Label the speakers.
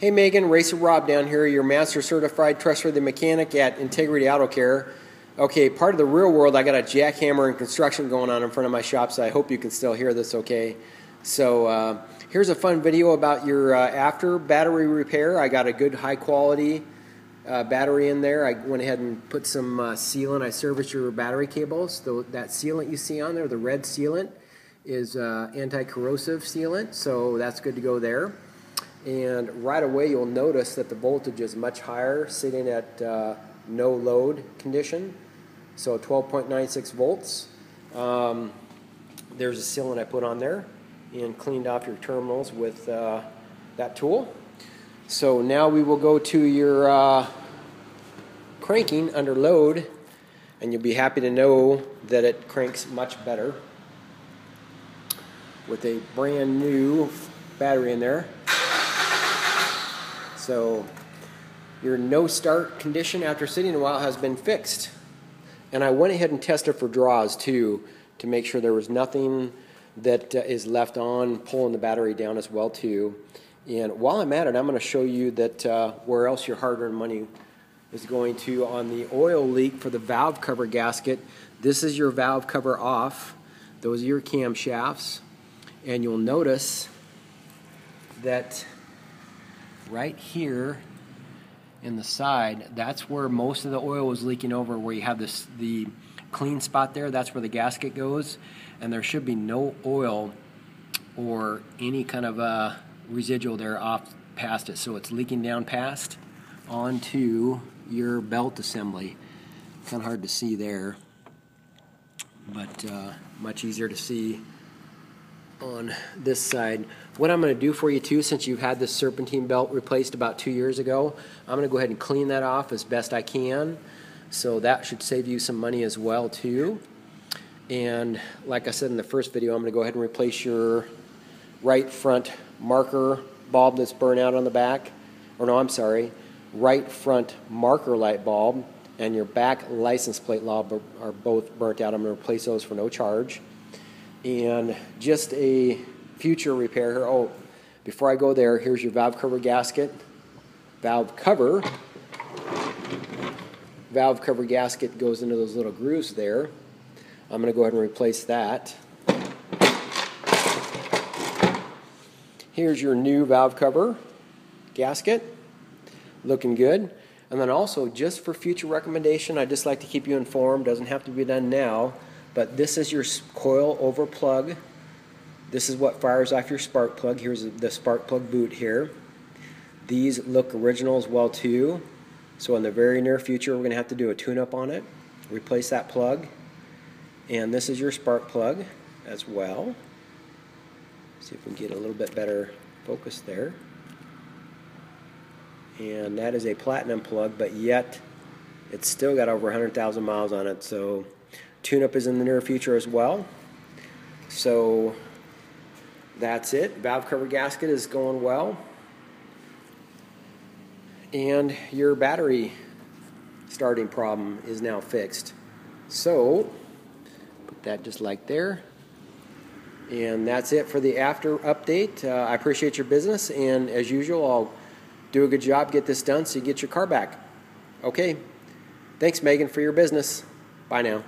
Speaker 1: Hey Megan, Racer Rob down here, your Master Certified Trustworthy Mechanic at Integrity Auto Care. Okay, part of the real world, I got a jackhammer and construction going on in front of my shop, so I hope you can still hear this okay. So here's a fun video about your after battery repair. I got a good high quality battery in there. I went ahead and put some sealant. I serviced your battery cables. That sealant you see on there, the red sealant, is anti-corrosive sealant, so that's good to go there. And right away you'll notice that the voltage is much higher, sitting at no load condition, so 12.96 volts. There's a sealant I put on there and cleaned off your terminals with that tool. So now we will go to your cranking under load, and you'll be happy to know that it cranks much better with a brand new battery in there. So your no start condition after sitting a while has been fixed. And I went ahead and tested for draws too, to make sure there was nothing that is left on pulling the battery down as well too. And while I'm at it, I'm going to show you that where else your hard-earned money is going to on the oil leak for the valve cover gasket. This is your valve cover off. Those are your camshafts. And you'll notice that right here in the side, that's where most of the oil was leaking over, where you have the clean spot there. That's where the gasket goes, and there should be no oil or any kind of residual there off past it, so it's leaking down past onto your belt assembly. Kind of hard to see there, but much easier to see on this side. What I'm going to do for you too, since you've had this serpentine belt replaced about 2 years ago, I'm going to go ahead and clean that off as best I can. So that should save you some money as well too. And like I said in the first video, I'm going to go ahead and replace your right front marker bulb that's burnt out on the back. Or no, I'm sorry, right front marker light bulb and your back license plate bulb are both burnt out. I'm going to replace those for no charge. And just a future repair here. Oh, before I go there, here's your valve cover gasket. Valve cover gasket goes into those little grooves there. I'm going to go ahead and replace that. Here's your new valve cover gasket. Looking good. And then also, just for future recommendation, I just like to keep you informed. Doesn't have to be done now. But this is your coil over plug. This is what fires off your spark plug. Here's the spark plug boot here. These look original as well too. So in the very near future, we're going to have to do a tune-up on it. Replace that plug. And this is your spark plug as well. See if we can get a little bit better focus there. And that is a platinum plug, but yet it's still got over 100,000 miles on it. So tune-up is in the near future as well. So that's it. Valve cover gasket is going well. And your battery starting problem is now fixed. So put that just like there. And that's it for the after update. I appreciate your business, and as usual, I'll do a good job, get this done so you get your car back. Okay. Thanks, Megan, for your business. Bye now.